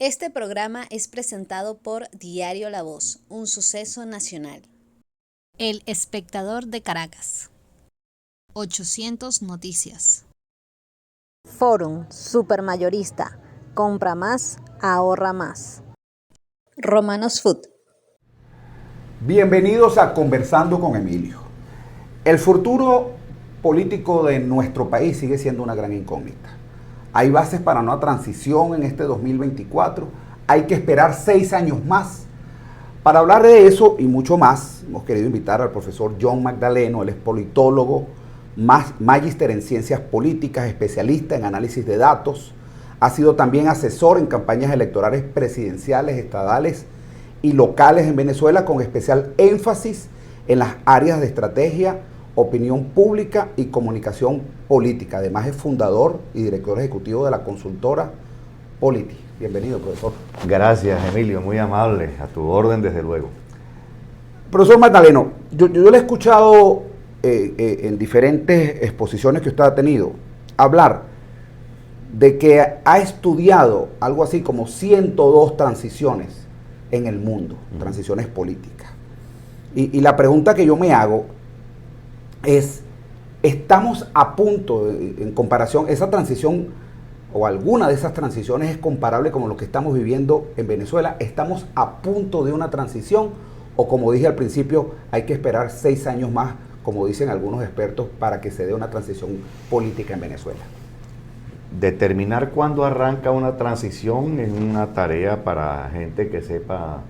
Este programa es presentado por Diario La Voz, un suceso nacional. El Espectador de Caracas. 800 Noticias. Forum Supermayorista. Compra más, ahorra más. Romanos Food. Bienvenidos a Conversando con Emilio. El futuro político de nuestro país sigue siendo una gran incógnita. Hay bases para una transición en este 2024. Hay que esperar 6 años más. Para hablar de eso y mucho más, hemos querido invitar al profesor John Magdaleno. Él es politólogo, magíster en ciencias políticas, especialista en análisis de datos. Ha sido también asesor en campañas electorales presidenciales, estadales y locales en Venezuela, con especial énfasis en las áreas de estrategia, opinión pública y comunicación política. Además es fundador y director ejecutivo de la consultora Polity. Bienvenido, profesor. Gracias, Emilio, muy amable, a tu orden desde luego. Profesor Magdaleno, yo le he escuchado en diferentes exposiciones que usted ha tenido hablar de que ha estudiado algo así como 102 transiciones en el mundo, transiciones políticas. Y la pregunta que yo me hago es, ¿estamos a punto, en comparación, esa transición o alguna de esas transiciones es comparable con lo que estamos viviendo en Venezuela? ¿Estamos a punto de una transición o, como dije al principio, hay que esperar 6 años más, como dicen algunos expertos, para que se dé una transición política en Venezuela? Determinar cuándo arranca una transición es una tarea para gente que sepa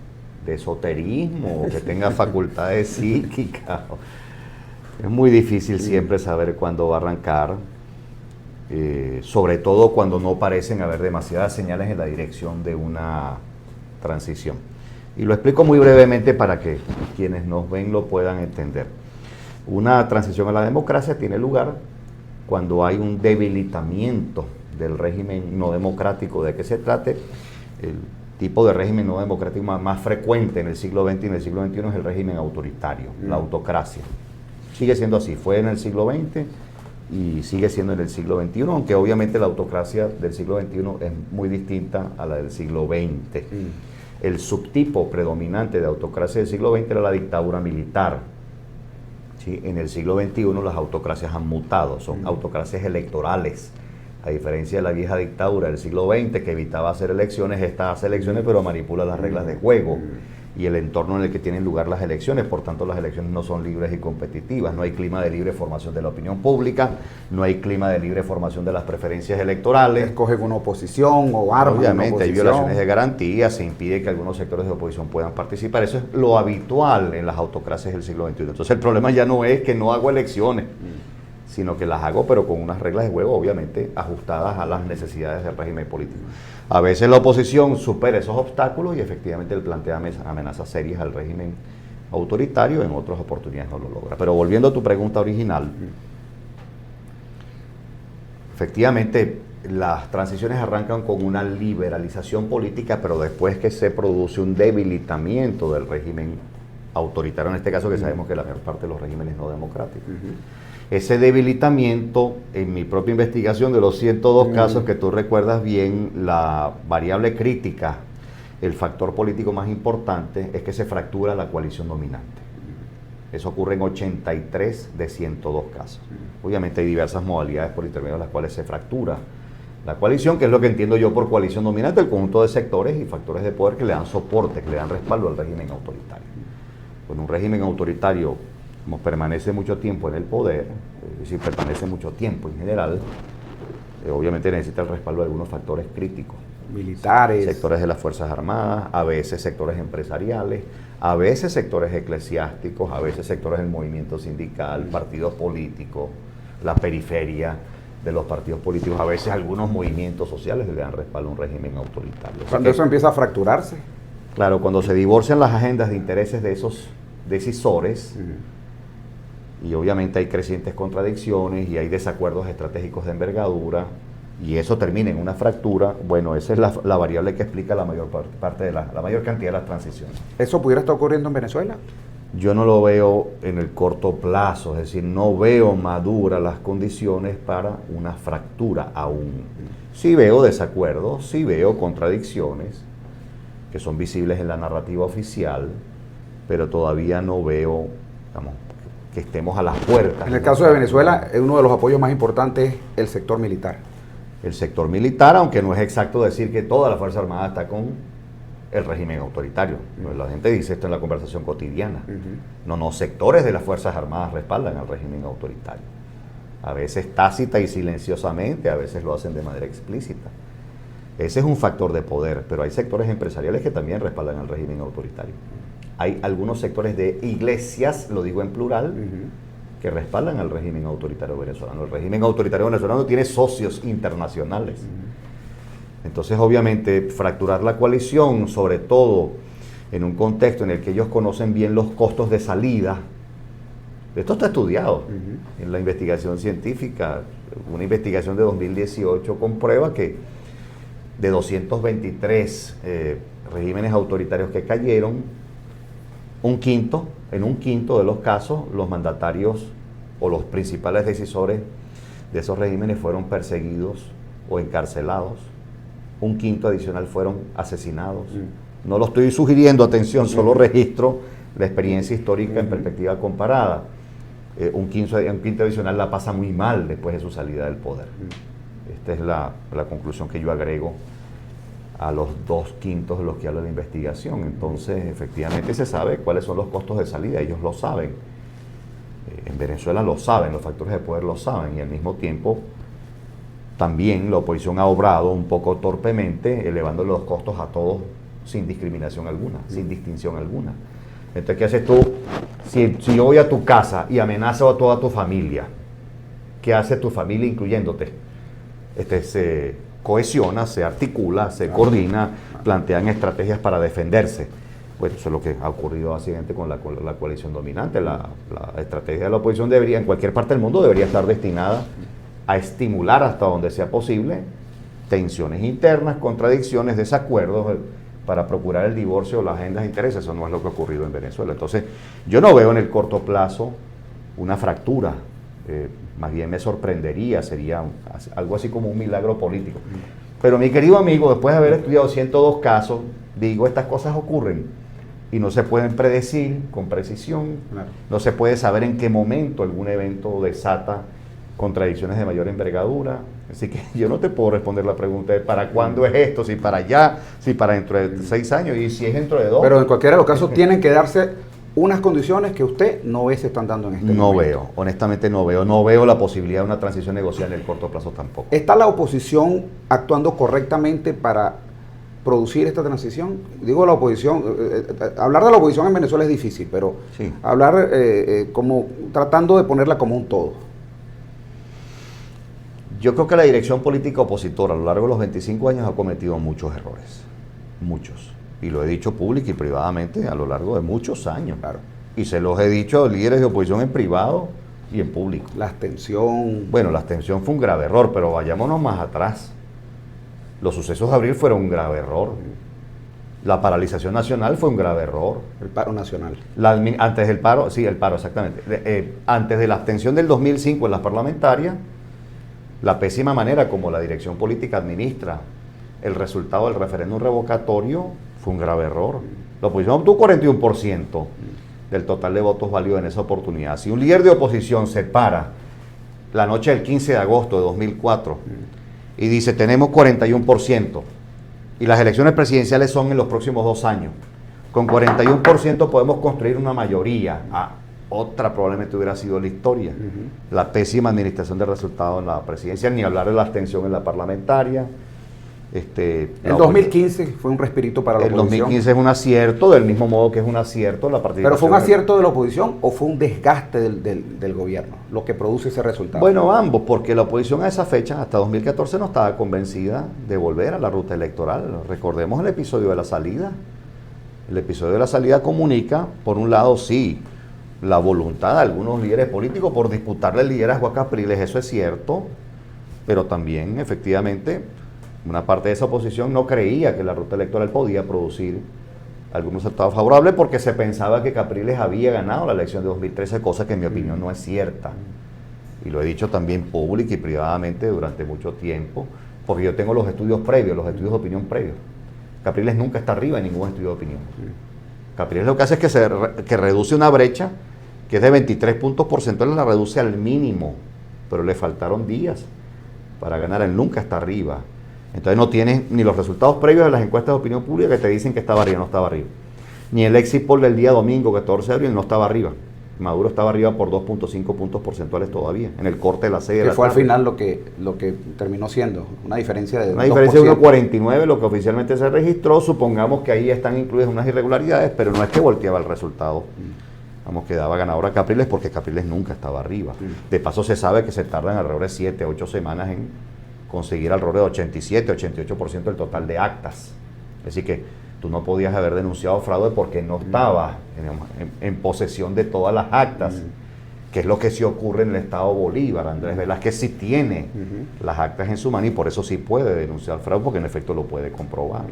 de esoterismo o que tenga facultades psíquicas. Es muy difícil siempre saber cuándo va a arrancar, sobre todo cuando no parecen haber demasiadas señales en la dirección de una transición. Y lo explico muy brevemente para que quienes nos ven lo puedan entender. Una transición a la democracia tiene lugar cuando hay un debilitamiento del régimen no democrático de que se trate. El tipo de régimen no democrático más frecuente en el siglo XX y en el siglo XXI es el régimen autoritario, la autocracia. Sigue siendo así, fue en el siglo XX y sigue siendo en el siglo XXI, aunque obviamente la autocracia del siglo XXI es muy distinta a la del siglo XX. El subtipo predominante de autocracia del siglo XX era la dictadura militar. ¿Sí? En el siglo XXI las autocracias han mutado, son autocracias electorales. A diferencia de la vieja dictadura del siglo XX, que evitaba hacer elecciones, esta hace elecciones pero manipula las reglas de juego y el entorno en el que tienen lugar las elecciones. Por tanto, las elecciones no son libres y competitivas, no hay clima de libre formación de la opinión pública, no hay clima de libre formación de las preferencias electorales. Escogen una oposición o arman Obviamente, una oposición. hay violaciones de garantía, se impide que algunos sectores de oposición puedan participar. Eso es lo habitual en las autocracias del siglo XXI. Entonces, el problema ya no es que no hago elecciones, sino que las hago pero con unas reglas de juego obviamente ajustadas a las necesidades del régimen político. A veces la oposición supera esos obstáculos y efectivamente él plantea amenazas serias al régimen autoritario, en otras oportunidades no lo logra. Pero volviendo a tu pregunta original, efectivamente las transiciones arrancan con una liberalización política, pero después que se produce un debilitamiento del régimen autoritario, en este caso que sabemos que la mayor parte de los regímenes no democráticos. Ese debilitamiento, en mi propia investigación de los 102 casos que tú recuerdas bien, la variable crítica, el factor político más importante es que se fractura la coalición dominante. Eso ocurre en 83 de 102 casos. Obviamente hay diversas modalidades por intermedio de las cuales se fractura la coalición, que es lo que entiendo yo por coalición dominante, el conjunto de sectores y factores de poder que le dan soporte, que le dan respaldo al régimen autoritario. Con un régimen autoritario, como permanece mucho tiempo en el poder, es decir, permanece mucho tiempo en general, obviamente necesita el respaldo de algunos factores críticos. Militares. Sectores de las Fuerzas Armadas, a veces sectores empresariales, a veces sectores eclesiásticos, a veces sectores del movimiento sindical, partidos políticos, la periferia de los partidos políticos, a veces algunos movimientos sociales le dan respaldo a un régimen autoritario. Cuando eso empieza a fracturarse. Claro, cuando se divorcian las agendas de intereses de esos decisores, y obviamente hay crecientes contradicciones y hay desacuerdos estratégicos de envergadura, y eso termina en una fractura, bueno, esa es la variable que explica la mayor parte de la mayor cantidad de las transiciones. ¿Eso pudiera estar ocurriendo en Venezuela? Yo no lo veo en el corto plazo, es decir, no veo maduras las condiciones para una fractura aún. Sí veo desacuerdos, sí veo contradicciones, que son visibles en la narrativa oficial, pero todavía no veo, digamos, que estemos a las puertas. En el caso de Venezuela, uno de los apoyos más importantes es el sector militar. El sector militar, aunque no es exacto decir que toda la Fuerza Armada está con el régimen autoritario. La gente dice esto en la conversación cotidiana. No, sectores de las Fuerzas Armadas respaldan al régimen autoritario. A veces tácita y silenciosamente, a veces lo hacen de manera explícita. Ese es un factor de poder, pero hay sectores empresariales que también respaldan al régimen autoritario. Hay algunos sectores de iglesias, lo digo en plural, que respaldan al régimen autoritario venezolano. El régimen autoritario venezolano tiene socios internacionales. Entonces, obviamente, fracturar la coalición, sobre todo en un contexto en el que ellos conocen bien los costos de salida. Esto está estudiado en la investigación científica. Una investigación de 2018 comprueba que de 223 regímenes autoritarios que cayeron, en un quinto de los casos, los mandatarios o los principales decisores de esos regímenes fueron perseguidos o encarcelados. Un quinto adicional fueron asesinados. No lo estoy sugiriendo, atención, solo registro la experiencia histórica en perspectiva comparada. Un quinto adicional la pasa muy mal después de su salida del poder. Esta es la conclusión que yo agrego a los 2/5 de los que habla la investigación. Entonces, efectivamente se sabe cuáles son los costos de salida, ellos lo saben. En Venezuela lo saben, los factores de poder lo saben, y al mismo tiempo también la oposición ha obrado un poco torpemente, elevando los costos a todos sin discriminación alguna, sin distinción alguna. Entonces, ¿qué haces tú? Si yo voy a tu casa y amenazo a toda tu familia, ¿qué hace tu familia incluyéndote? Se cohesiona, se articula, se coordina, plantean estrategias para defenderse. Bueno, eso es lo que ha ocurrido básicamente con la coalición dominante. La estrategia de la oposición debería, en cualquier parte del mundo, debería estar destinada a estimular hasta donde sea posible tensiones internas, contradicciones, desacuerdos, para procurar el divorcio o las agendas de intereses. Eso no es lo que ha ocurrido en Venezuela. Entonces, yo no veo en el corto plazo una fractura. Más bien me sorprendería, sería algo así como un milagro político. Pero mi querido amigo, después de haber estudiado 102 casos, digo, estas cosas ocurren y no se pueden predecir con precisión. Claro. No se puede saber en qué momento algún evento desata contradicciones de mayor envergadura. Así que yo no te puedo responder la pregunta de ¿para cuándo es esto? Si para allá, si para dentro de 6 años y si es dentro de 2. Pero en cualquiera de los casos tienen que darse unas condiciones que usted no ve se están dando en este momento. No veo, honestamente no veo la posibilidad de una transición negociada en el corto plazo tampoco. ¿Está la oposición actuando correctamente para producir esta transición? Digo la oposición, hablar de la oposición en Venezuela es difícil, pero sí, hablar como tratando de ponerla como un todo. Yo creo que la dirección política opositora a lo largo de los 25 años ha cometido muchos errores, muchos. Y lo he dicho pública y privadamente a lo largo de muchos años. Claro. Y se los he dicho a líderes de oposición en privado y en público. La abstención. Bueno, la abstención fue un grave error, pero vayámonos más atrás. Los sucesos de abril fueron un grave error. La paralización nacional fue un grave error. El paro nacional. Antes del paro, sí, el paro, exactamente. Antes de la abstención del 2005 en las parlamentarias, la pésima manera como la dirección política administra el resultado del referéndum revocatorio fue un grave error. La oposición obtuvo 41% del total de votos válidos en esa oportunidad. Si un líder de oposición se para la noche del 15 de agosto de 2004 y dice tenemos 41% y las elecciones presidenciales son en los próximos 2 años, con 41% podemos construir una mayoría. Otra probablemente hubiera sido la historia. La pésima administración del resultado en la presidencia, ni hablar de la abstención en la parlamentaria. El 2015 fue un respirito para la oposición. El 2015 es un acierto, del mismo modo que es un acierto la participación. ¿Pero fue un acierto de la oposición o fue un desgaste del gobierno lo que produce ese resultado? Bueno, ambos, porque la oposición a esa fecha, hasta 2014, no estaba convencida de volver a la ruta electoral. Recordemos el episodio de la salida. El episodio de la salida comunica, por un lado, sí, la voluntad de algunos líderes políticos por disputarle el liderazgo a Capriles, eso es cierto, pero también, efectivamente, una parte de esa oposición no creía que la ruta electoral podía producir algún resultado favorable porque se pensaba que Capriles había ganado la elección de 2013, cosa que en mi opinión no es cierta. Y lo he dicho también pública y privadamente durante mucho tiempo, porque yo tengo los estudios previos, los estudios de opinión previos. Capriles nunca está arriba en ningún estudio de opinión. Capriles lo que hace es que reduce una brecha que es de 23 puntos porcentuales, la reduce al mínimo, pero le faltaron días para ganar. Él nunca está arriba. Entonces no tiene ni los resultados previos de las encuestas de opinión pública que te dicen que estaba arriba, no estaba arriba. Ni el exit poll del día domingo, 14 de abril, no estaba arriba. Maduro estaba arriba por 2.5 puntos porcentuales todavía, en el corte de la 6 de la tarde. Que fue al final lo que terminó siendo, una diferencia de 1.49, lo que oficialmente se registró. Supongamos que ahí están incluidas unas irregularidades, pero no es que volteaba el resultado. Vamos, que daba ganador a Capriles, porque Capriles nunca estaba arriba. De paso se sabe que se tardan alrededor de 7, 8 semanas en conseguir alrededor de 87, 88% del total de actas. Es decir que tú no podías haber denunciado fraude porque no estabas en posesión de todas las actas, que es lo que sí ocurre en el estado Bolívar. Andrés Velázquez sí tiene las actas en su mano y por eso sí puede denunciar fraude, porque en efecto lo puede comprobar.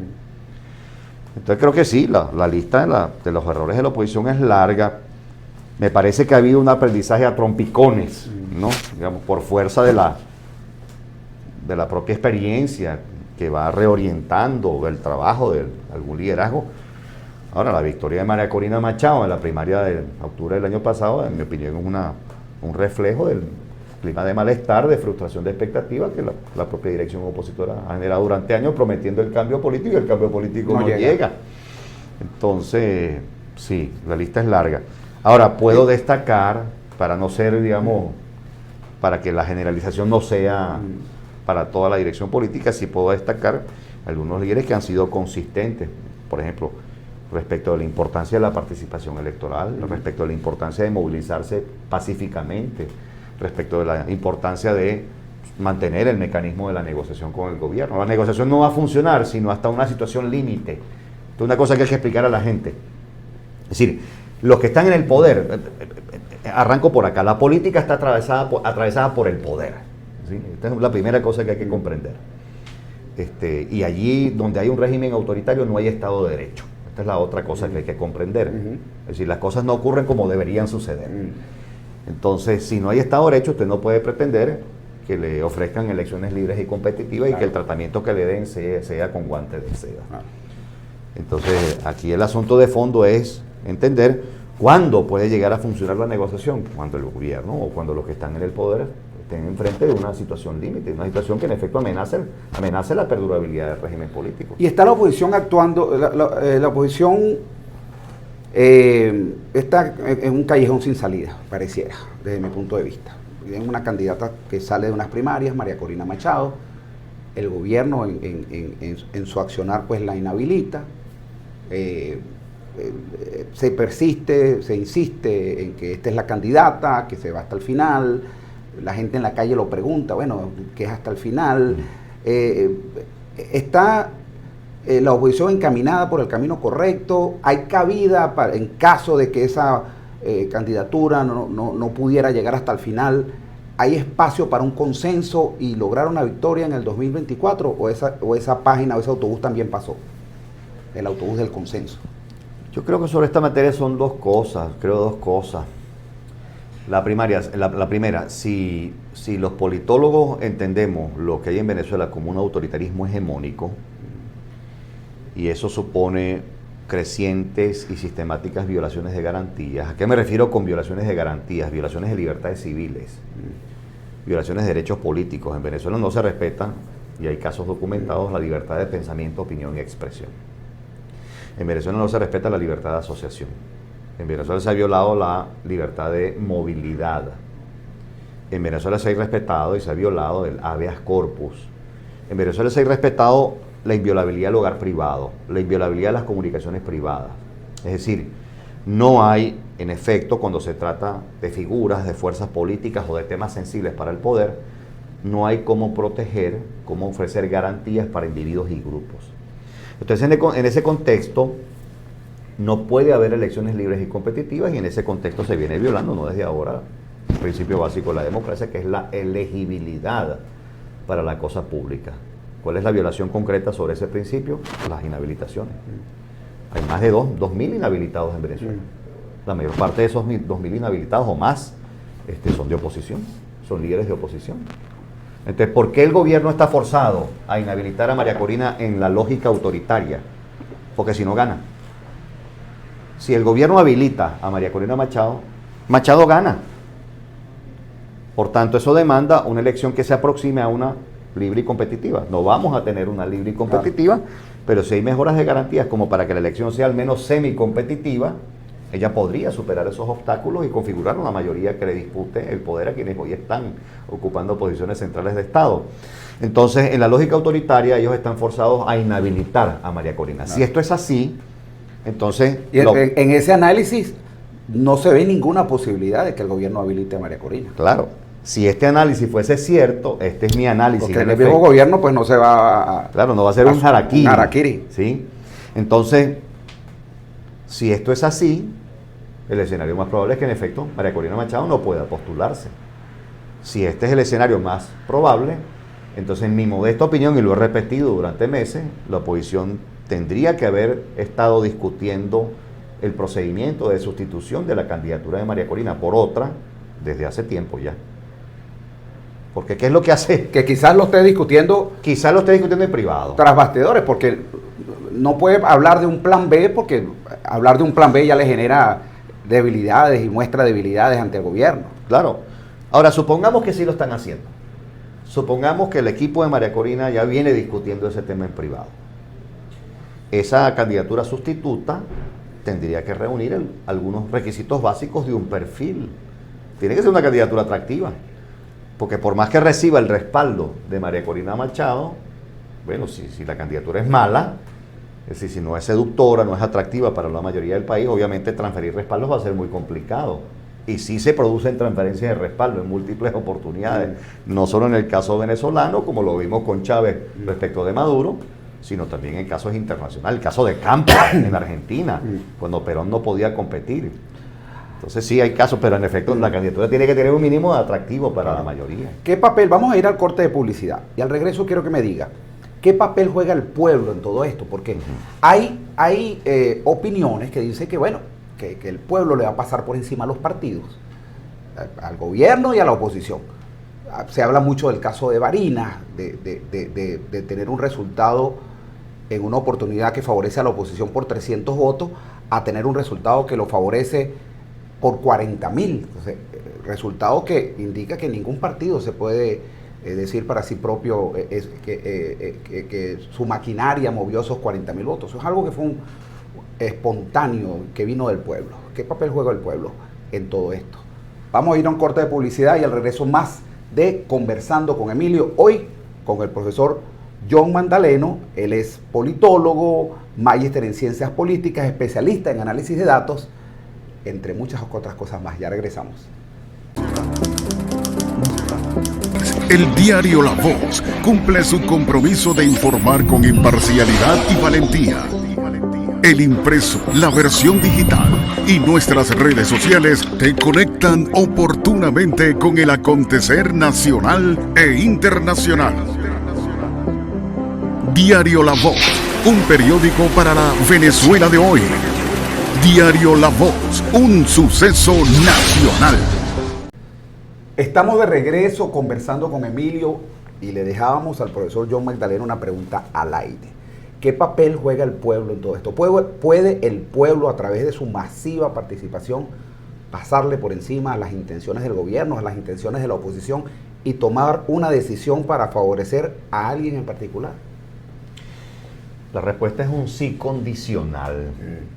Entonces creo que sí, la lista de los errores de la oposición es larga. Me parece que ha habido un aprendizaje a trompicones, ¿no? Digamos, por fuerza de la propia experiencia que va reorientando el trabajo de algún liderazgo. Ahora, la victoria de María Corina Machado en la primaria de octubre del año pasado, en mi opinión, es un reflejo del clima de malestar, de frustración, de expectativa que la propia dirección opositora ha generado durante años, prometiendo el cambio político, y el cambio político no llega. Entonces, sí, la lista es larga. Ahora, puedo destacar, para no ser, digamos, para que la generalización no sea para toda la dirección política, sí puedo destacar algunos líderes que han sido consistentes, por ejemplo, respecto de la importancia de la participación electoral, respecto de la importancia de movilizarse pacíficamente, respecto de la importancia de mantener el mecanismo de la negociación con el gobierno. La negociación no va a funcionar sino hasta una situación límite. Esto es una cosa que hay que explicar a la gente. Es decir, los que están en el poder, arranco por acá, la política está atravesada por el poder. ¿Sí? Esta es la primera cosa que hay que comprender. Y allí donde hay un régimen autoritario no hay Estado de Derecho. Esta es la otra cosa que hay que comprender. Es decir, las cosas no ocurren como deberían suceder. Entonces, si no hay Estado de Derecho, usted no puede pretender que le ofrezcan elecciones libres y competitivas, y que el tratamiento que le den sea con guantes de seda. Entonces, aquí el asunto de fondo es entender cuándo puede llegar a funcionar la negociación, cuando el gobierno o cuando los que están en el poder estén enfrente de una situación límite, una situación que en efecto amenace la perdurabilidad del régimen político. Y está la oposición actuando, la oposición está en un callejón sin salida, pareciera, desde mi punto de vista. Tienen una candidata que sale de unas primarias, María Corina Machado. El gobierno en su accionar pues la inhabilita. Se persiste, se insiste en que esta es la candidata, que se va hasta el final. La gente en la calle lo pregunta, bueno, ¿qué es hasta el final? ¿Está la oposición encaminada por el camino correcto? ¿Hay cabida en caso de que esa candidatura no pudiera llegar hasta el final? ¿Hay espacio para un consenso y lograr una victoria en el 2024? ¿O esa página o ese autobús también pasó? El autobús del consenso. Yo creo que sobre esta materia son dos cosas. La primera, si los politólogos entendemos lo que hay en Venezuela como un autoritarismo hegemónico, y eso supone crecientes y sistemáticas violaciones de garantías. ¿A qué me refiero con violaciones de garantías? Violaciones de libertades civiles, violaciones de derechos políticos. En Venezuela no se respeta, y hay casos documentados, la libertad de pensamiento, opinión y expresión. En Venezuela no se respeta la libertad de asociación. En Venezuela se ha violado la libertad de movilidad. En Venezuela se ha irrespetado y se ha violado el habeas corpus. En Venezuela se ha irrespetado la inviolabilidad del hogar privado, la inviolabilidad de las comunicaciones privadas. Es decir, no hay, en efecto, cuando se trata de figuras, de fuerzas políticas o de temas sensibles para el poder, no hay cómo proteger, cómo ofrecer garantías para individuos y grupos. Entonces, en ese contexto, no puede haber elecciones libres y competitivas, y en ese contexto se viene violando, no desde ahora, el principio básico de la democracia, que es la elegibilidad para la cosa pública. ¿Cuál es la violación concreta sobre ese principio? Las inhabilitaciones. Hay más de 2.000 inhabilitados en Venezuela. La mayor parte de esos 2.000 inhabilitados o más son de oposición, son líderes de oposición. Entonces, ¿por qué el gobierno está forzado a inhabilitar a María Corina en la lógica autoritaria? porque si no gana. Si el gobierno habilita a María Corina Machado, Machado gana. Por tanto, eso demanda una elección que se aproxime a una libre y competitiva. No vamos a tener una libre y competitiva, pero si hay mejoras de garantías como para que la elección sea al menos semi-competitiva, ella podría superar esos obstáculos y configurar una mayoría que le dispute el poder a quienes hoy están ocupando posiciones centrales de Estado. Entonces, en la lógica autoritaria, ellos están forzados a inhabilitar a María Corina. Si esto es así, entonces... Y en ese análisis no se ve ninguna posibilidad de que el gobierno habilite a María Corina. Claro. Si este análisis fuese cierto, este es mi análisis. Porque el viejo gobierno pues no se va a... Claro, no va a ser un harakiri. Un harakiri. ¿Sí? Entonces, si esto es así, el escenario más probable es que en efecto María Corina Machado no pueda postularse. Si este es el escenario más probable, entonces en mi modesta opinión, y lo he repetido durante meses, la oposición tendría que haber estado discutiendo el procedimiento de sustitución de la candidatura de María Corina por otra desde hace tiempo ya. Porque ¿qué es lo que hace? Que quizás lo esté discutiendo... Quizás lo esté discutiendo en privado. Tras bastidores, porque no puede hablar de un plan B, porque hablar de un plan B ya le genera debilidades y muestra debilidades ante el gobierno. Claro. Ahora, supongamos que sí lo están haciendo. Supongamos que el equipo de María Corina ya viene discutiendo ese tema en privado. Esa candidatura sustituta tendría que reunir algunos requisitos básicos de un perfil. Tiene que ser una candidatura atractiva. Porque por más que reciba el respaldo de María Corina Machado, bueno, si la candidatura es mala, es decir, si no es seductora, no es atractiva para la mayoría del país, obviamente transferir respaldos va a ser muy complicado. Y sí se producen transferencias de respaldo en múltiples oportunidades, no solo en el caso venezolano, como lo vimos con Chávez respecto de Maduro, sino también en casos internacionales. El caso de Campo en Argentina, cuando Perón no podía competir. Entonces sí hay casos, pero en efecto la candidatura tiene que tener un mínimo de atractivo para la mayoría. ¿Qué papel? Vamos a ir al corte de publicidad y al regreso quiero que me diga, ¿qué papel juega el pueblo en todo esto? Porque hay opiniones que dicen que bueno, que el pueblo le va a pasar por encima a los partidos, al gobierno y a la oposición. Se habla mucho del caso de Barinas, de tener un resultado en una oportunidad que favorece a la oposición por 300 votos, a tener un resultado que lo favorece por 40.000. Entonces, resultado que indica que ningún partido se puede decir para sí propio que su maquinaria movió esos 40.000 votos. Eso es algo que fue un espontáneo, que vino del pueblo. ¿Qué papel juega el pueblo en todo esto? Vamos a ir a un corte de publicidad y al regreso más de Conversando con Emilio, hoy con el profesor John Magdaleno. Él es politólogo, magíster en ciencias políticas, especialista en análisis de datos, entre muchas otras cosas más. Ya regresamos. El diario La Voz cumple su compromiso de informar con imparcialidad y valentía. El impreso, la versión digital y nuestras redes sociales te conectan oportunamente con el acontecer nacional e internacional. Diario La Voz, un periódico para la Venezuela de hoy. Diario La Voz, un suceso nacional. Estamos de regreso conversando con Emilio y le dejábamos al profesor John Magdaleno una pregunta al aire. ¿Qué papel juega el pueblo en todo esto? ¿Puede el pueblo, a través de su masiva participación, pasarle por encima a las intenciones del gobierno, a las intenciones de la oposición y tomar una decisión para favorecer a alguien en particular? La respuesta es un sí condicional.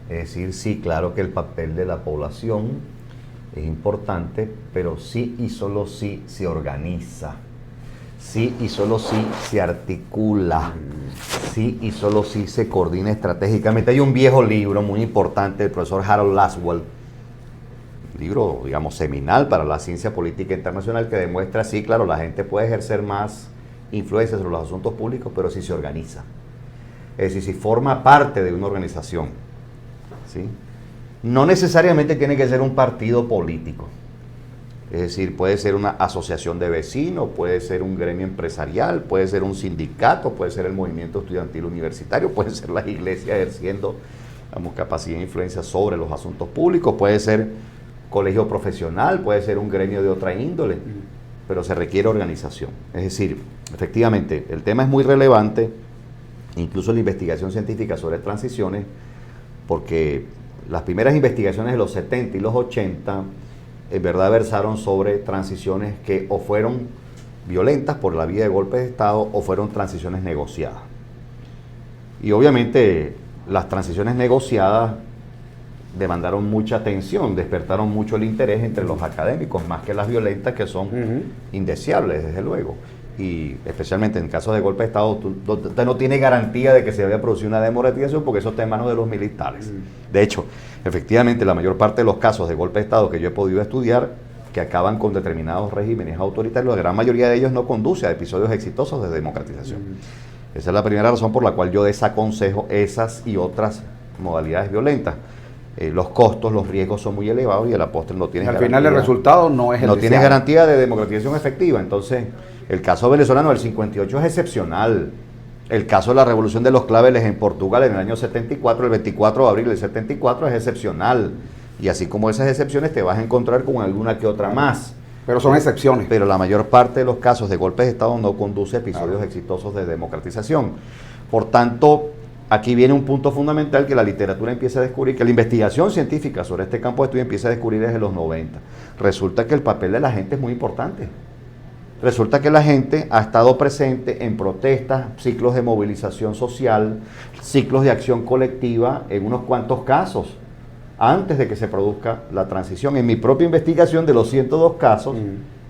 Es decir, sí, claro que el papel de la población es importante, pero sí y solo sí se organiza. Sí y solo sí se articula. Sí y solo sí se coordina estratégicamente. Hay un viejo libro muy importante del profesor Harold Lasswell, libro, digamos, seminal para la ciencia política internacional, que demuestra, sí, claro, la gente puede ejercer más influencia sobre los asuntos públicos, pero si se organiza. Es decir, si forma parte de una organización, ¿sí? No necesariamente tiene que ser un partido político. Es decir, puede ser una asociación de vecinos, puede ser un gremio empresarial, puede ser un sindicato, puede ser el movimiento estudiantil universitario, puede ser la iglesia ejerciendo, digamos, capacidad e influencia sobre los asuntos públicos, puede ser colegio profesional, puede ser un gremio de otra índole, pero se requiere organización. Es decir, efectivamente, el tema es muy relevante incluso la investigación científica sobre transiciones, porque las primeras investigaciones de los 70 y los 80 en verdad versaron sobre transiciones que o fueron violentas por la vía de golpes de Estado o fueron transiciones negociadas. Y obviamente las transiciones negociadas demandaron mucha atención, despertaron mucho el interés entre los académicos, más que las violentas, que son indeseables, desde luego. Y especialmente en casos de golpe de Estado, usted no tiene garantía de que se vaya a producir una democratización, porque eso está en manos de los militares. De hecho, efectivamente, la mayor parte de los casos de golpe de Estado que yo he podido estudiar, que acaban con determinados regímenes autoritarios, la gran mayoría de ellos no conduce a episodios exitosos de democratización. Esa es la primera razón por la cual yo desaconsejo esas y otras modalidades violentas. Los costos, los riesgos son muy elevados y a la postre no tienes garantía. Al final el resultado no es el deseado. No tienes garantía de democratización efectiva. Entonces, el caso venezolano del 58 es excepcional. El caso de la revolución de los claveles en Portugal en el año 74, el 24 de abril del 74, es excepcional. Y así como esas excepciones te vas a encontrar con alguna que otra más. Pero son excepciones. Pero la mayor parte de los casos de golpes de Estado no conduce a episodios exitosos de democratización. Por tanto, aquí viene un punto fundamental que la literatura empieza a descubrir, que la investigación científica sobre este campo de estudio empieza a descubrir desde los 90. Resulta que el papel de la gente es muy importante. Resulta que la gente ha estado presente en protestas, ciclos de movilización social, ciclos de acción colectiva en unos cuantos casos, antes de que se produzca la transición. En mi propia investigación, de los 102 casos,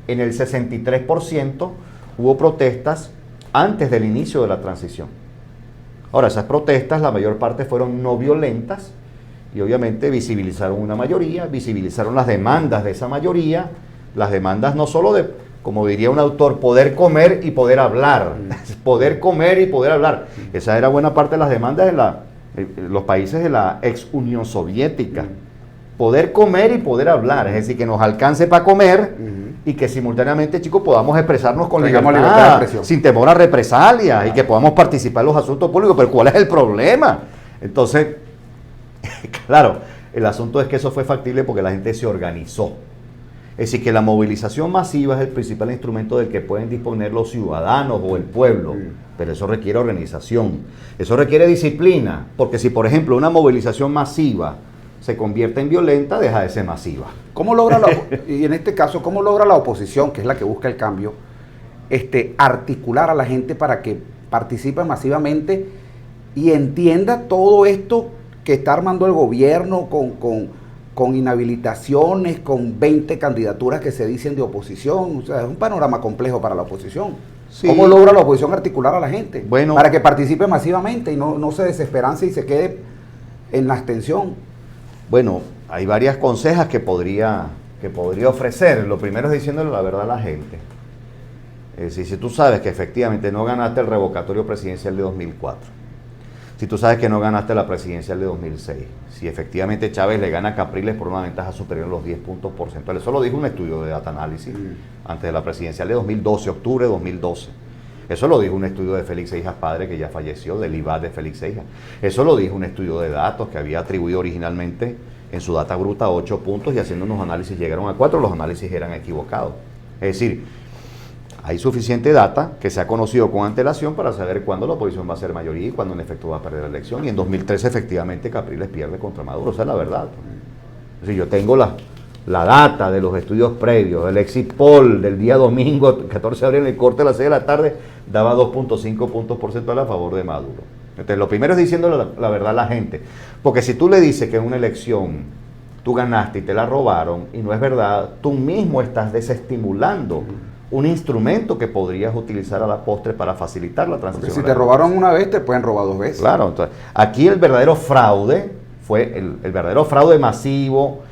en el 63% hubo protestas antes del inicio de la transición. Ahora, esas protestas, la mayor parte fueron no violentas y obviamente visibilizaron una mayoría, visibilizaron las demandas de esa mayoría, las demandas no solo de, como diría un autor, poder comer y poder hablar, poder comer y poder hablar. Esa era buena parte de las demandas de los países de la ex Unión Soviética. Poder comer y poder hablar, es decir, que nos alcance para comer y que simultáneamente, chicos, podamos expresarnos con libertad, sin temor a represalias y que podamos participar en los asuntos públicos. Pero ¿cuál es el problema? Entonces, claro, el asunto es que eso fue factible porque la gente se organizó. Es decir, que la movilización masiva es el principal instrumento del que pueden disponer los ciudadanos o el pueblo, pero eso requiere organización, eso requiere disciplina, porque si, por ejemplo, una movilización masiva se convierte en violenta, deja de ser masiva. ¿Cómo logra y en este caso, cómo logra la oposición, que es la que busca el cambio, articular a la gente para que participe masivamente y entienda todo esto que está armando el gobierno con inhabilitaciones, con 20 candidaturas que se dicen de oposición? O sea, es un panorama complejo para la oposición. Sí. ¿Cómo logra la oposición articular a la gente para que participe masivamente y no se desesperance y se quede en la abstención? Bueno, hay varias consejas que podría ofrecer. Lo primero es diciéndole la verdad a la gente. Es decir, si tú sabes que efectivamente no ganaste el revocatorio presidencial de 2004, si tú sabes que no ganaste la presidencial de 2006, si efectivamente Chávez le gana a Capriles por una ventaja superior a los 10 puntos porcentuales, eso lo dijo un estudio de data análisis antes de la presidencial de 2012, octubre de 2012. Eso lo dijo un estudio de Félix Seijas padre, que ya falleció, del IVAD de Félix Seijas. Eso lo dijo un estudio de datos que había atribuido originalmente en su data bruta 8 puntos y haciendo unos análisis llegaron a 4, los análisis eran equivocados. Es decir, hay suficiente data que se ha conocido con antelación para saber cuándo la oposición va a ser mayoría y cuándo en efecto va a perder la elección. Y en 2013 efectivamente Capriles pierde contra Maduro, esa es la verdad. Es decir, yo tengo la data de los estudios previos, el exit poll del día domingo, 14 de abril, en el corte a las 6 de la tarde, daba 2.5 puntos porcentuales a favor de Maduro. Entonces, lo primero es diciéndole la verdad a la gente. Porque si tú le dices que en una elección tú ganaste y te la robaron, y no es verdad, tú mismo estás desestimulando un instrumento que podrías utilizar a la postre para facilitar la transición. Porque si te robaron una vez, te pueden robar 2 veces. Claro, entonces, aquí el verdadero fraude fue el verdadero fraude masivo,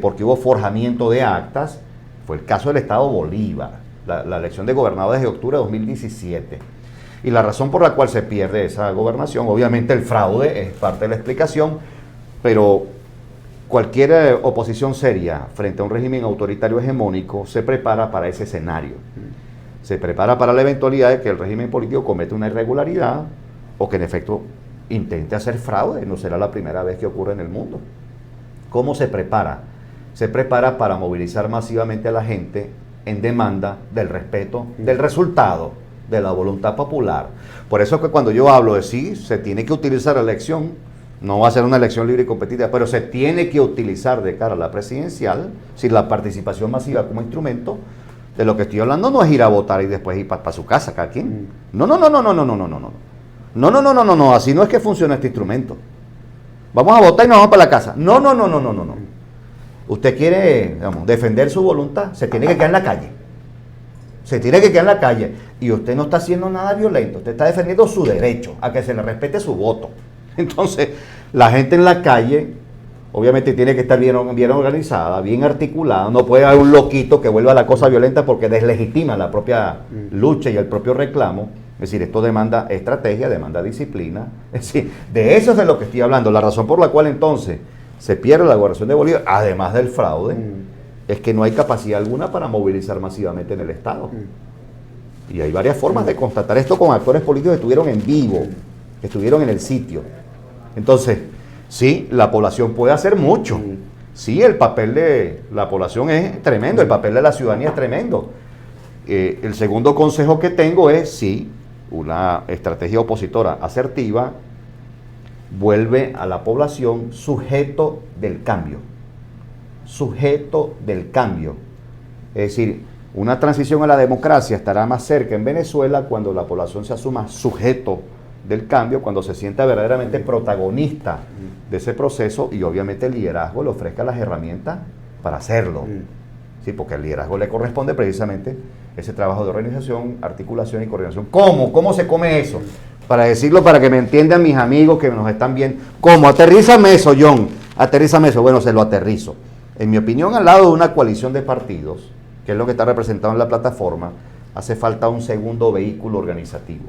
porque hubo forjamiento de actas, fue el caso del Estado Bolívar, la elección de gobernadores de octubre de 2017. Y la razón por la cual se pierde esa gobernación, obviamente el fraude es parte de la explicación, pero cualquier oposición seria frente a un régimen autoritario hegemónico se prepara para ese escenario. Se prepara para la eventualidad de que el régimen político cometa una irregularidad o que en efecto intente hacer fraude. No será la primera vez que ocurre en el mundo. ¿Cómo se prepara? Se prepara para movilizar masivamente a la gente en demanda del respeto del resultado de la voluntad popular. Por eso que cuando yo hablo de sí, se tiene que utilizar la elección, no va a ser una elección libre y competitiva, pero se tiene que utilizar de cara a la presidencial, si la participación masiva como instrumento, de lo que estoy hablando no es ir a votar y después ir para su casa cada quien. No, así no es que funciona este instrumento. Vamos a votar y nos vamos para la casa. No. Usted quiere, digamos, defender su voluntad, se tiene que quedar en la calle. Se tiene que quedar en la calle. Y usted no está haciendo nada violento, usted está defendiendo su derecho a que se le respete su voto. Entonces, la gente en la calle, obviamente tiene que estar bien organizada, bien articulada. No puede haber un loquito que vuelva a la cosa violenta porque deslegitima la propia lucha y el propio reclamo. Es decir, esto demanda estrategia, demanda disciplina. Es decir, de eso es de lo que estoy hablando. La razón por la cual entonces se pierde la gobernación de Bolívar, además del fraude, es que no hay capacidad alguna para movilizar masivamente en el Estado. Y hay varias formas de constatar esto con actores políticos que estuvieron en vivo, que estuvieron en el sitio. Entonces, sí, la población puede hacer mucho. Sí, el papel de la población es tremendo, el papel de la ciudadanía es tremendo. El segundo consejo que tengo es, sí, una estrategia opositora asertiva vuelve a la población sujeto del cambio. Sujeto del cambio. Es decir, una transición a la democracia estará más cerca en Venezuela cuando la población se asuma sujeto del cambio, cuando se sienta verdaderamente protagonista de ese proceso y obviamente el liderazgo le ofrezca las herramientas para hacerlo. Sí, porque al liderazgo le corresponde precisamente ese trabajo de organización, articulación y coordinación. ¿Cómo? ¿Cómo se come eso? Para decirlo, para que me entiendan mis amigos que nos están viendo. ¿Cómo? Aterrízame eso, John. Aterrízame eso. Bueno, se lo aterrizo. En mi opinión, al lado de una coalición de partidos, que es lo que está representado en la plataforma, hace falta un segundo vehículo organizativo.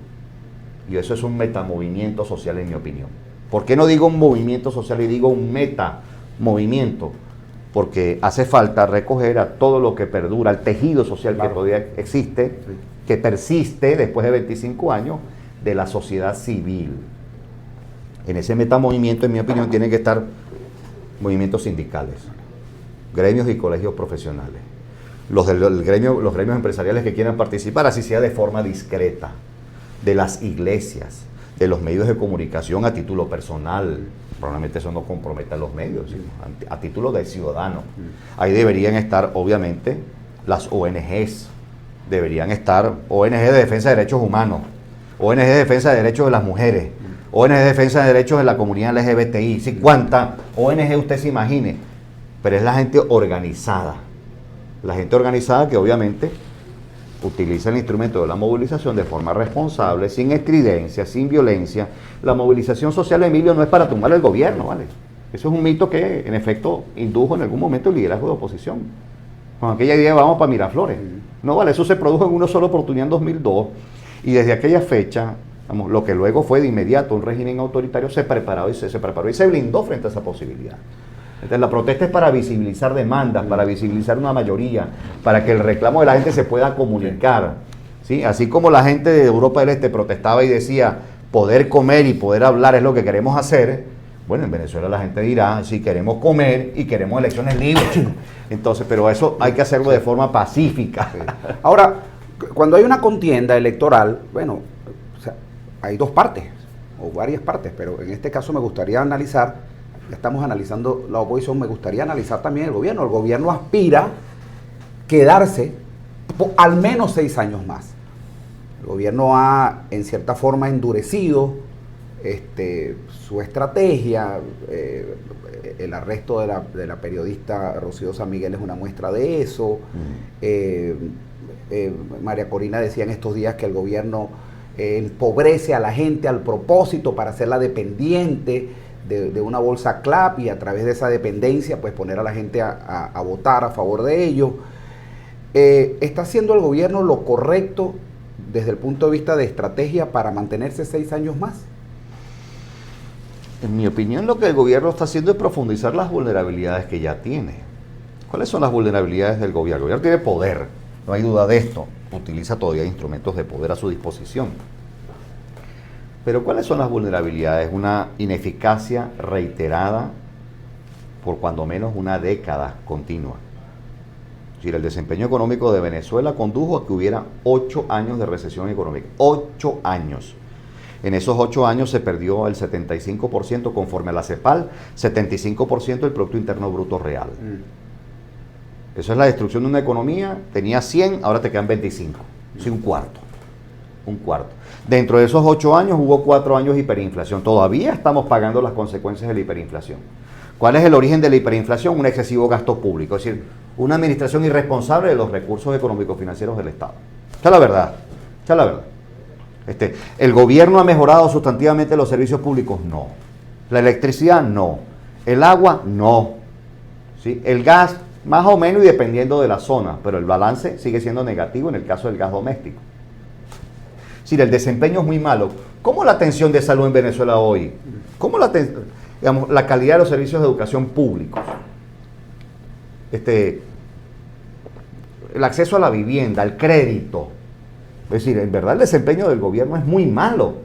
Y eso es un metamovimiento social, en mi opinión. ¿Por qué no digo un movimiento social y digo un metamovimiento? Porque hace falta recoger a todo lo que perdura, el tejido social que todavía existe, que persiste después de 25 años de la sociedad civil. En ese metamovimiento, en mi opinión, tienen que estar movimientos sindicales, gremios y colegios profesionales, los gremios empresariales que quieran participar, así sea de forma discreta, de las iglesias, de los medios de comunicación a título personal. Probablemente eso no comprometa a los medios, sino a título de ciudadano. Ahí deberían estar, obviamente, las ONGs, deberían estar ONG de defensa de derechos humanos, ONG de defensa de derechos de las mujeres, ONG de defensa de derechos de la comunidad LGBTI. ¿Sí? ¿Cuánta ONG usted se imagine? Pero es la gente organizada que obviamente utiliza el instrumento de la movilización de forma responsable, sin estridencia, sin violencia. La movilización social, Emilio, no es para tumbar el gobierno, ¿vale? Eso es un mito que, en efecto, indujo en algún momento el liderazgo de oposición. Con aquella idea vamos para Miraflores. No, vale, eso se produjo en una sola oportunidad en 2002, y desde aquella fecha, vamos, lo que luego fue de inmediato un régimen autoritario, se preparó y se blindó frente a esa posibilidad. Entonces, la protesta es para visibilizar demandas, para visibilizar una mayoría, para que el reclamo de la gente se pueda comunicar. ¿Sí? Así como la gente de Europa del Este protestaba y decía, poder comer y poder hablar es lo que queremos hacer. Bueno, en Venezuela la gente dirá, sí, queremos comer y queremos elecciones libres. Entonces, pero eso hay que hacerlo de forma pacífica. Sí. Ahora, cuando hay una contienda electoral, bueno, o sea, hay dos partes, o varias partes, pero en este caso me gustaría analizar. Ya estamos analizando la oposición, me gustaría analizar también el gobierno. El gobierno aspira quedarse al menos 6 años más. El gobierno ha, en cierta forma, endurecido su estrategia. El arresto de la periodista Rocío San Miguel es una muestra de eso. María Corina decía en estos días que el gobierno empobrece a la gente al propósito para hacerla dependiente de una bolsa CLAP y a través de esa dependencia pues poner a la gente a votar a favor de ello. ¿Está haciendo el gobierno lo correcto desde el punto de vista de estrategia para mantenerse 6 años más? En mi opinión, lo que el gobierno está haciendo es profundizar las vulnerabilidades que ya tiene. ¿Cuáles son las vulnerabilidades del gobierno? El gobierno tiene poder, no hay duda de esto. Utiliza todavía instrumentos de poder a su disposición. Pero ¿cuáles son las vulnerabilidades? Una ineficacia reiterada por cuando menos una década continua. Es decir, el desempeño económico de Venezuela condujo a que hubiera 8 años de recesión económica. 8 años. En esos 8 años se perdió el 75% conforme a la CEPAL, 75% del Producto Interno Bruto Real. Eso es la destrucción de una economía. Tenía 100, ahora te quedan 25. Sí, un cuarto. Un cuarto. Dentro de esos 8 años hubo 4 años de hiperinflación. Todavía estamos pagando las consecuencias de la hiperinflación. ¿Cuál es el origen de la hiperinflación? Un excesivo gasto público, es decir, una administración irresponsable de los recursos económicos financieros del Estado. Esa es la verdad. Esa es la verdad. ¿El gobierno ha mejorado sustantivamente los servicios públicos? No. ¿La electricidad? No. ¿El agua? No. ¿Sí? El gas, más o menos y dependiendo de la zona, pero el balance sigue siendo negativo en el caso del gas doméstico. Es decir, el desempeño es muy malo. ¿Cómo la atención de salud en Venezuela hoy? ¿Cómo la calidad de los servicios de educación públicos? El acceso a la vivienda, al crédito. Es decir, en verdad el desempeño del gobierno es muy malo.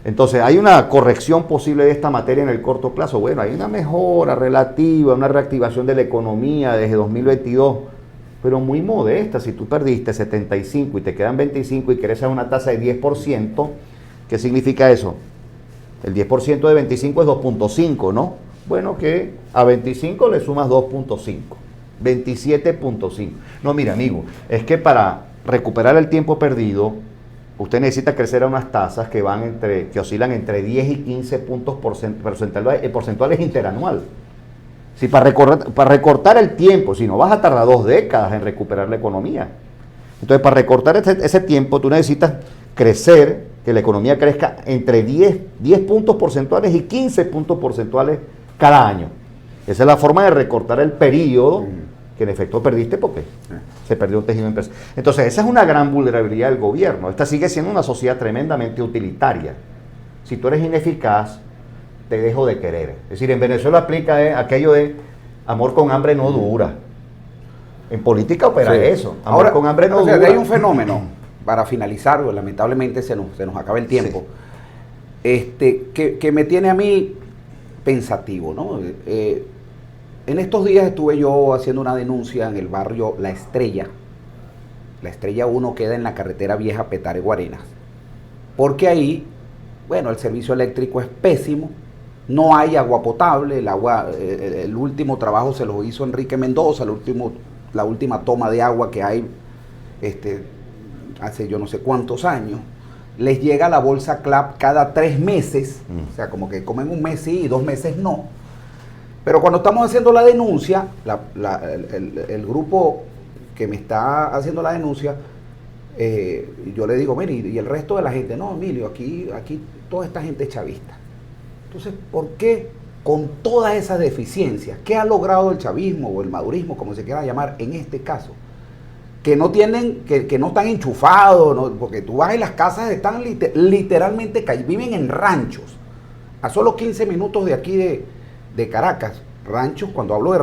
Entonces, ¿hay una corrección posible de esta materia en el corto plazo? Bueno, hay una mejora relativa, una reactivación de la economía desde 2022, pero muy modesta. Si tú perdiste 75 y te quedan 25 y creces a una tasa de 10%, ¿qué significa eso? El 10% de 25 es 2.5, ¿no? Bueno, que a 25 le sumas 2.5, 27.5. No, mira, amigo, es que para recuperar el tiempo perdido, usted necesita crecer a unas tasas que oscilan entre 10 y 15 puntos porcentuales interanual. Si para recortar el tiempo, si no vas a tardar 2 décadas en recuperar la economía. Entonces, para recortar ese tiempo, tú necesitas crecer, que la economía crezca entre 10 puntos porcentuales y 15 puntos porcentuales cada año. Esa es la forma de recortar el periodo que en efecto perdiste porque se perdió un tejido empresarial. Entonces, esa es una gran vulnerabilidad del gobierno. Esta sigue siendo una sociedad tremendamente utilitaria. Si tú eres ineficaz, te dejo de querer. Es decir, en Venezuela aplica aquello de amor con hambre no dura. En política opera eso. Amor Ahora, con hambre no dura. Hay un fenómeno, para finalizar, lamentablemente se nos acaba el tiempo, que me tiene a mí pensativo, ¿no? En estos días estuve yo haciendo una denuncia en el barrio La Estrella. La Estrella 1 queda en la carretera vieja Petare-Guarenas. Porque ahí, bueno, el servicio eléctrico es pésimo, no hay agua potable, el último trabajo se lo hizo Enrique Mendoza, la última toma de agua que hay hace yo no sé cuántos años. Les llega la bolsa CLAP cada 3 meses, o sea, como que comen un mes sí y 2 meses no. Pero cuando estamos haciendo la denuncia, el grupo que me está haciendo la denuncia, yo le digo, mire, y el resto de la gente, no, Emilio, aquí toda esta gente es chavista. Entonces, ¿por qué con todas esas deficiencias, qué ha logrado el chavismo o el madurismo, como se quiera llamar, en este caso? Que no están enchufados, ¿no? Porque tú vas y las casas están literalmente viven en ranchos, a solo 15 minutos de aquí de Caracas. Ranchos, cuando hablo de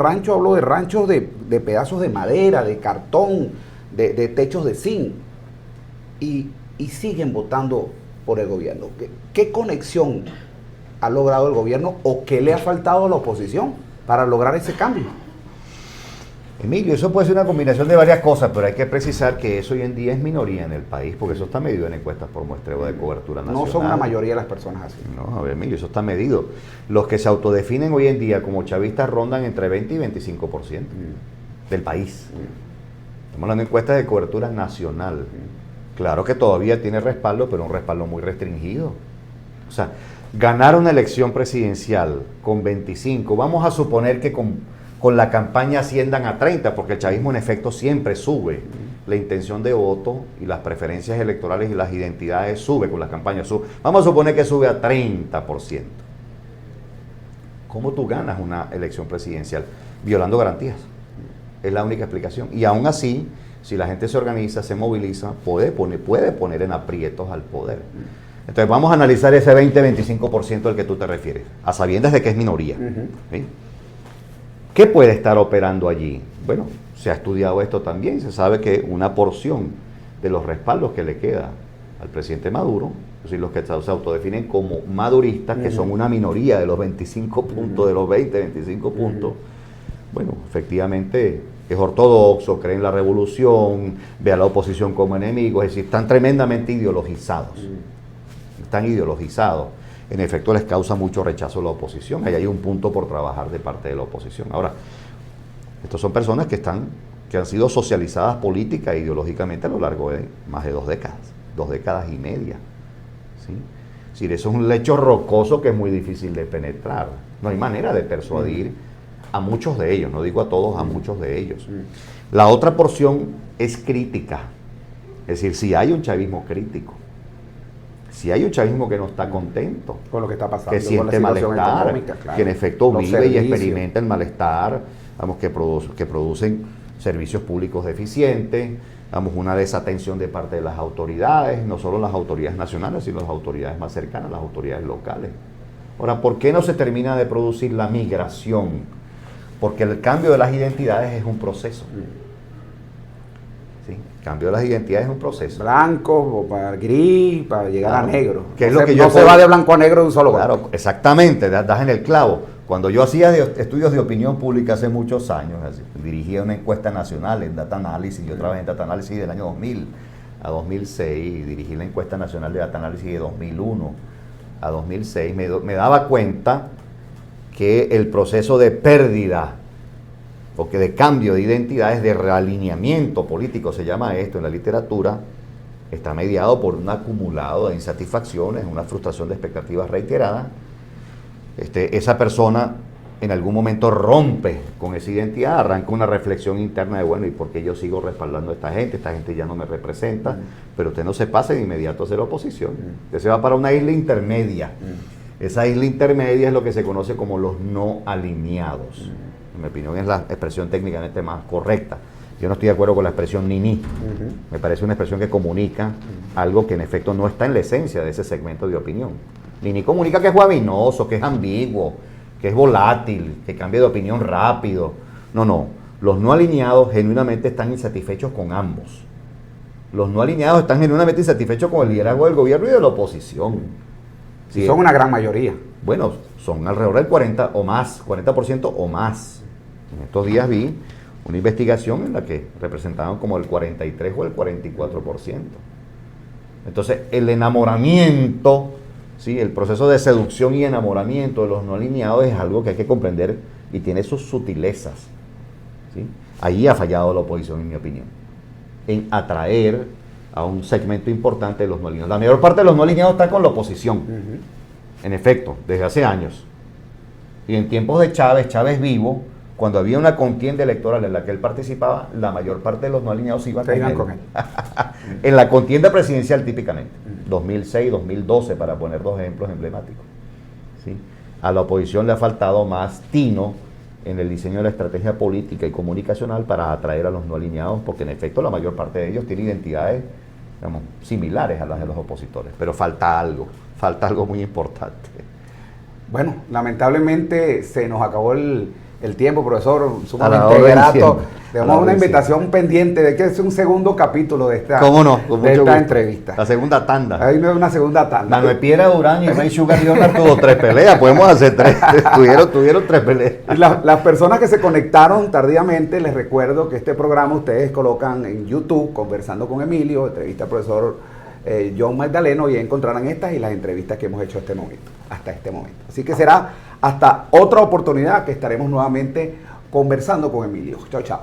ranchos de pedazos de madera, de cartón, de techos de zinc, y siguen votando por el gobierno. ¿Qué conexión ha logrado el gobierno o qué le ha faltado a la oposición para lograr ese cambio? Emilio, eso puede ser una combinación de varias cosas, pero hay que precisar que eso hoy en día es minoría en el país, porque eso está medido en encuestas por muestreo de cobertura nacional. No son una mayoría de las personas así. No, a ver, Emilio, eso está medido. Los que se autodefinen hoy en día como chavistas rondan entre 20 y 25% del país. Estamos hablando de encuestas de cobertura nacional. Claro que todavía tiene respaldo, pero un respaldo muy restringido. O sea, ganar una elección presidencial con 25, vamos a suponer que con la campaña asciendan a 30, porque el chavismo en efecto siempre sube. La intención de voto y las preferencias electorales y las identidades sube con las campañas. Vamos a suponer que sube a 30%. ¿Cómo tú ganas una elección presidencial? Violando garantías. Es la única explicación. Y aún así, si la gente se organiza, se moviliza, puede poner en aprietos al poder. Entonces vamos a analizar ese 20-25% al que tú te refieres, a sabiendas de que es minoría. ¿Sí? ¿Qué puede estar operando allí? Bueno, se ha estudiado esto también, se sabe que una porción de los respaldos que le queda al presidente Maduro, es decir, los que se autodefinen como maduristas, que son una minoría de los 25 puntos, de los 20, 25 puntos, bueno, efectivamente es ortodoxo, cree en la revolución, ve a la oposición como enemigo, es decir, están tremendamente ideologizados. Están ideologizados. En efecto, les causa mucho rechazo la oposición. Ahí hay un punto por trabajar de parte de la oposición. Ahora, estos son personas que han sido socializadas política e ideológicamente a lo largo de más de 2 décadas y media. ¿Sí? Es decir, eso es un lecho rocoso que es muy difícil de penetrar. No hay manera de persuadir a muchos de ellos, no digo a todos, a muchos de ellos. La otra porción es crítica. Es decir, si hay un chavismo crítico, si hay un chavismo que no está contento, con lo que está pasando, que siente malestar, claro, que en efecto los vive servicios. y experimenta el malestar, vamos, que producen servicios públicos deficientes, vamos, una desatención de parte de las autoridades, no solo las autoridades nacionales, sino las autoridades más cercanas, las autoridades locales. Ahora, ¿por qué no se termina de producir la migración? Porque el cambio de las identidades es un proceso. ¿Sí? El cambio de las identidades es un proceso. Blanco, o para gris, para llegar a negro. ¿Qué es No lo que se- yo no se puedo- va de blanco a negro de un solo golpe. Claro, exactamente, das en el clavo. Cuando yo hacía estudios de opinión pública hace muchos años, dirigía una encuesta nacional en Data Analysis, yo trabajé en Data Analysis del año 2000 a 2006, y dirigí la encuesta nacional de Data Analysis de 2001 a 2006, me daba cuenta que el proceso de pérdida, porque de cambio de identidades, de realineamiento político, se llama esto en la literatura, está mediado por un acumulado de insatisfacciones, una frustración de expectativas reiteradas. Esa persona en algún momento rompe con esa identidad, arranca una reflexión interna de, bueno, ¿y por qué yo sigo respaldando a esta gente? Esta gente ya no me representa, pero usted no se pase de inmediato a hacer oposición. Usted se va para una isla intermedia. Esa isla intermedia es lo que se conoce como los no alineados. En mi opinión es la expresión técnicamente más correcta. Yo no estoy de acuerdo con la expresión ni. Me parece una expresión que comunica algo que en efecto no está en la esencia de ese segmento de opinión. Ni comunica que es guabinoso, que es ambiguo, que es volátil, que cambia de opinión rápido. No. Los no alineados genuinamente están insatisfechos con ambos. Los no alineados están genuinamente insatisfechos con el liderazgo del gobierno y de la oposición. Sí, son una gran mayoría. Bueno, son alrededor del 40% o más. En estos días vi una investigación en la que representaban como el 43 o el 44%. Entonces, el enamoramiento, ¿sí? El proceso de seducción y enamoramiento de los no alineados es algo que hay que comprender y tiene sus sutilezas. ¿Sí? Ahí ha fallado la oposición, en mi opinión, en atraer a un segmento importante de los no alineados. La mayor parte de los no alineados está con la oposición, en efecto, desde hace años. Y en tiempos de Chávez vivo, cuando había una contienda electoral en la que él participaba, la mayor parte de los no alineados iban con él. En la contienda presidencial típicamente, 2006, 2012, para poner 2 ejemplos emblemáticos. ¿Sí? A la oposición le ha faltado más tino en el diseño de la estrategia política y comunicacional para atraer a los no alineados, porque en efecto la mayor parte de ellos tiene identidades, digamos, similares a las de los opositores, pero falta algo muy importante. Bueno, lamentablemente se nos acabó el tiempo, profesor, A la sumamente orden grato. siempre. Tenemos una invitación pendiente de que es un segundo capítulo de esta, ¿Cómo no? Con de mucho esta gusto. entrevista. La segunda tanda. Hay una segunda tanda. Manuel Piera Durán y Ray Sugar Leonard tuvo 3 peleas, podemos hacer 3. Tuvieron 3 peleas. Y las personas que se conectaron tardíamente, les recuerdo que este programa ustedes colocan en YouTube, Conversando con Emilio, entrevista al profesor John Magdaleno, y encontrarán estas y las entrevistas que hemos hecho hasta este momento. Así que será hasta otra oportunidad que estaremos nuevamente conversando con Emilio. Chao, chao.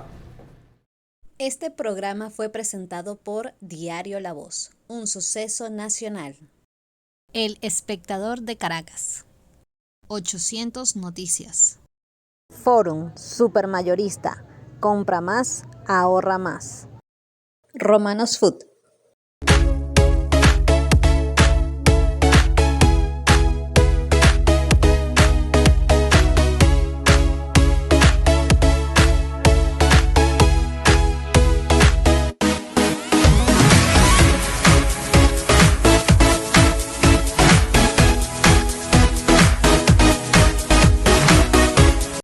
Este programa fue presentado por Diario La Voz, un suceso nacional. El Espectador de Caracas. 800 Noticias. Forum Supermayorista. Compra más, ahorra más. Romanos Food.